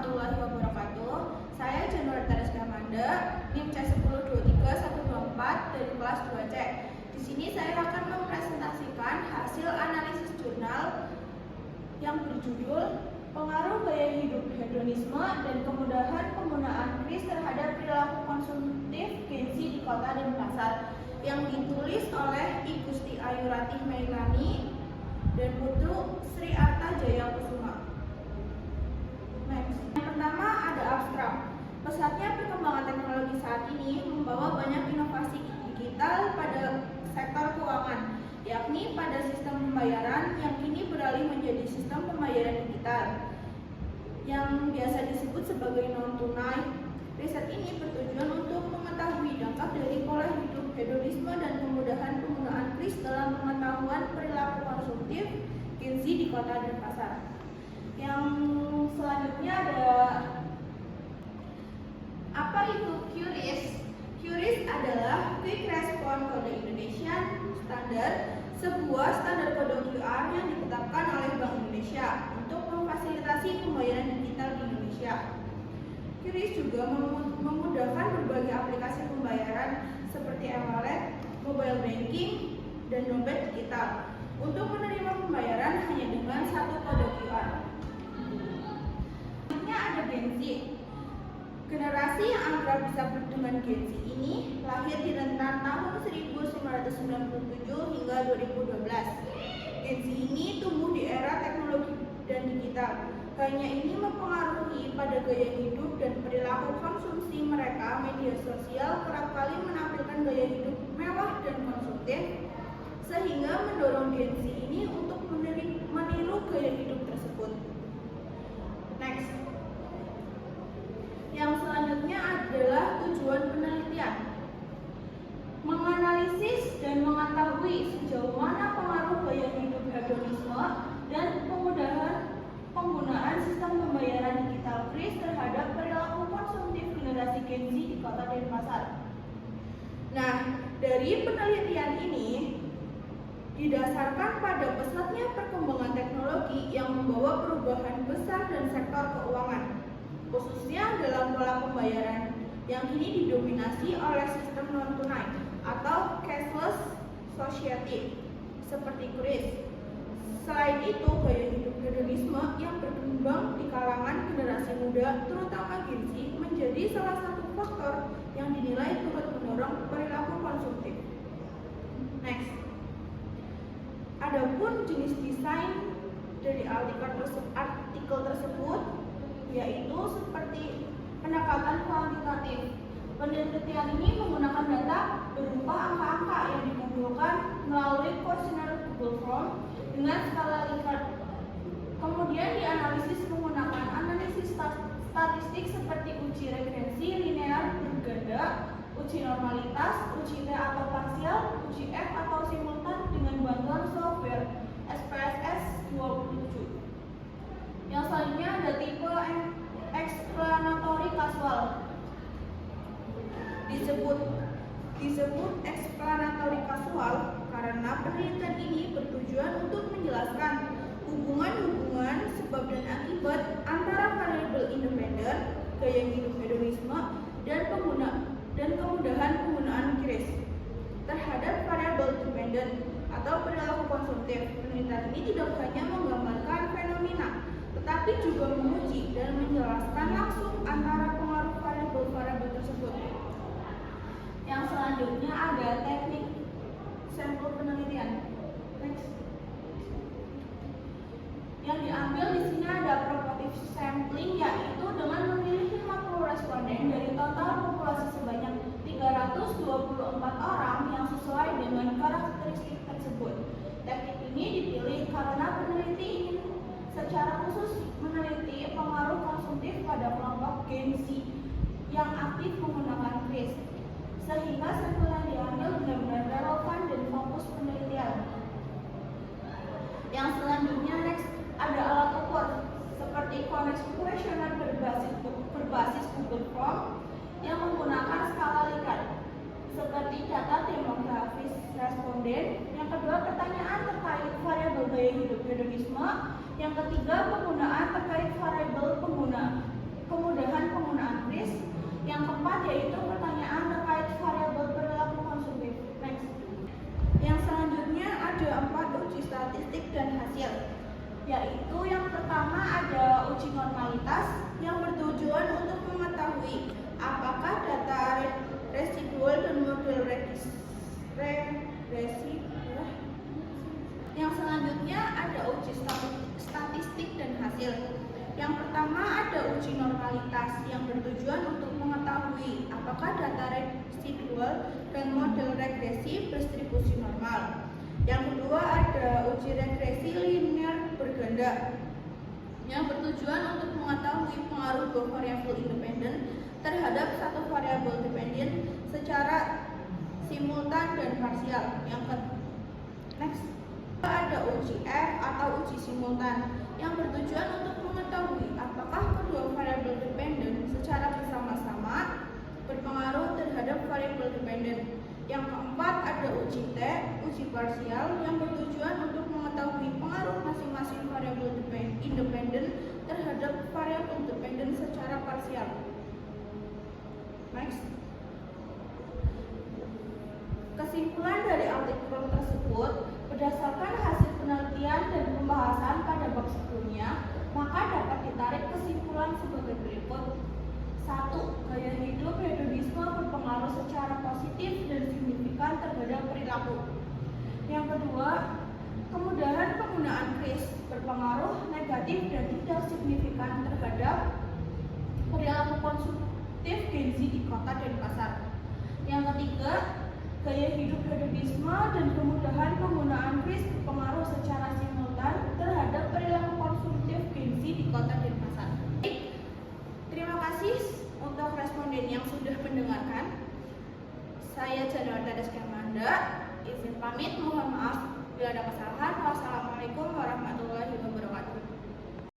warahmatullahi wabarakatuh. Saya Januar Tareska Manda, NIM C1023-124 dari kelas 2C. Di sini saya akan mempresentasikan hasil analisis jurnal yang berjudul Pengaruh Gaya Hidup Hedonisme dan Kemudahan Penggunaan kris terhadap Perilaku Konsumtif Gen Z di Kota Denpasar, yang ditulis oleh I Gusti Ayu Ratih Meilani dan Putu Sri Arta Jaya Kusuma. Next. Yang pertama ada abstrak. Pesatnya perkembangan teknologi saat ini membawa banyak inovasi digital pada sektor keuangan, yakni pada sistem pembayaran yang kini beralih menjadi sistem pembayaran digital yang biasa disebut sebagai non-tunai. Riset ini bertujuan untuk mengetahui dampak dari pola hidup hedonisme dan kemudahan penggunaan kris dalam pengetahuan perilaku konsumtif Gen Z di Kota Denpasar. Yang selanjutnya ada apa itu QRIS? QRIS adalah Quick Response Code Indonesian Standard, sebuah standar kode QR yang ditetapkan oleh Bank Indonesia untuk memfasilitasi pembayaran digital di Indonesia. QRIS juga memudahkan berbagai aplikasi pembayaran seperti e-wallet, mobile banking, dan dompet digital untuk menerima pembayaran hanya dengan satu kode QR. Selanjutnya ada Gen Z. Generasi yang akrab disebut dengan Gen Z ini lahir di rentang tahun 1997 hingga 2012. Gen Z ini tumbuh di era teknologi dan digital. Gaya ini mempengaruhi pada gaya hidup dan perilaku konsumsi mereka. Media sosial kerap kali menampilkan gaya hidup mewah dan konsumtif, sehingga mendorong Gen Z ini untuk meniru gaya hidup tersebut. Next. Yang selanjutnya adalah tujuan penelitian. Menganalisis dan mengetahui sejauh mana pengaruh gaya hidup hedonisme dan kemudahan penggunaan sistem pembayaran digital kris terhadap perilaku konsumtif generasi Gen Z di Kota Denpasar. Nah, dari penelitian ini didasarkan pada pesatnya perkembangan teknologi yang membawa perubahan besar dan sektor keuangan, khususnya dalam pola pembayaran yang kini didominasi oleh sistem non-tunai atau cashless society seperti kris. Selain itu, gaya hidup hedonisme yang berkembang di kalangan generasi muda, terutama Gen Z, menjadi salah satu faktor yang dinilai turut mendorong perilaku konsumtif. Next. Adapun jenis desain dari artikel tersebut yaitu seperti pendekatan kuantitatif. Penelitian ini menggunakan data berupa angka-angka yang dikumpulkan melalui kuesioner Google Form dengan skala Likert. Kemudian dianalisis menggunakan analisis statistik seperti uji regressi linear berganda, uji normalitas, uji T atau parsial, uji F atau simultan dengan bantuan software SPSS 27. Yang selanjutnya ada tipe explanatory casual. Disebut explanatory casual karena penelitian ini bertujuan untuk menjelaskan hubungan-hubungan sebab dan akibat antara variabel independen, gaya hidup hedonisme, dan kemudahan penggunaan kris terhadap variabel dependen atau perilaku konsumtif. Penelitian ini tidak hanya menggambarkan fenomena, tetapi juga menguji dan menjelaskan langsung antara pengaruh variabel-variabel tersebut. Yang selanjutnya ada teknik sampel penelitian. Next. Yang diambil di sini ada proportif sampling, yaitu dengan memilih 50 responden dari total populasi sebanyak 324 orang yang sesuai dengan karakteristik tersebut. Teknik ini dipilih karena peneliti ingin secara khusus meneliti pengaruh konsumtif pada kelompok Gen Z yang aktif menggunakan kris, sehingga sampel yang diambil benar-benar relevan dan fokus penelitian. Yang selanjutnya next ada alat ukur seperti kuesioner berbasis Google Form yang menggunakan skala Likert, seperti data demografis responden. Yang kedua, pertanyaan terkait variabel gaya hidup hedonisme. Yang ketiga, penggunaan terkait variabel pengguna uji normalitas yang bertujuan untuk mengetahui apakah data residual dan model regresi. Yang selanjutnya ada uji statistik dan hasil. Yang pertama ada uji normalitas yang bertujuan untuk mengetahui apakah data residual dan model regresi berdistribusi normal. Yang kedua ada uji regresi linear berganda yang bertujuan untuk mengetahui pengaruh dua variabel independen terhadap satu variabel dependen secara simultan dan parsial. Next ada uji F atau uji simultan yang bertujuan untuk mengetahui apakah kedua variabel dependen secara bersama-sama berpengaruh terhadap variabel dependen. Yang keempat ada uji T, uji parsial yang bertujuan untuk mengetahui pengaruh masing-masing variabel independen terhadap variabel dependen secara parsial. Next. Kesimpulan dari artikel tersebut, berdasarkan hasil penelitian dan pembahasan pada bab sebelumnya, maka dapat ditarik kesimpulan sebagai berikut. 1. Gaya hidup hedonisme berpengaruh secara positif dan signifikan terhadap perilaku. Yang kedua, kemudahan penggunaan kris berpengaruh negatif dan tidak signifikan terhadap perilaku konsumtif Gen Z di kota dan pasar. Yang ketiga, gaya hidup hedonisme dan kemudahan penggunaan kris berpengaruh secara simultan terhadap perilaku konsumtif Gen Z di kota dan pasar. Terima kasih untuk responden yang sudah mendengarkan. Saya Januarta Deska Amanda, izin pamit, mohon maaf bila ada kesalahan.